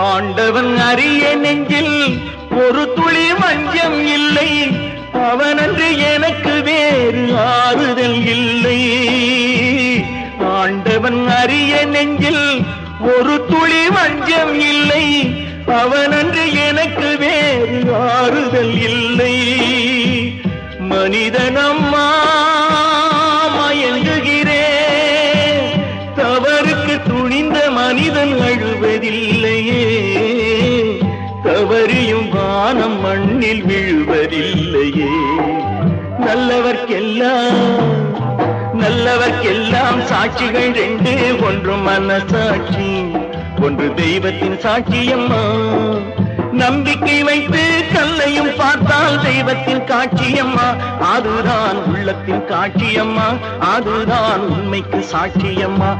ஆண்டவன் அறிய நெஞ்சில் ஒரு துளி வஞ்சம் இல்லை, அவனன்று எனக்கு வேறு ஆறுதல் இல்லை. ஆண்டவன் அறிய நெஞ்சில் ஒரு துளி வஞ்சம் இல்லை, அவனன்று எனக்கு வேறு ஆறுதல் இல்லை. மனிதனம்மா மயங்குகிறேன், தவறுக்கு துணிந்த மனிதன் அழுவதில்லையே, தவறியும் வானம் மண்ணில் விழுவதில்லையே. நல்லவர்க்கெல்லாம் சாட்சிகள் ரெண்டு, ஒன்று மனசாட்சி, ஒன்று தெய்வத்தின் சாட்சியம்மா. நம்பிக்கை வைத்து கல்லையும் பார்த்தால் தெய்வத்தின் காட்சியம்மா, அதுதான் உள்ளத்தின் காட்சியம்மா, அதுதான் உண்மைக்கு சாட்சியம்மா.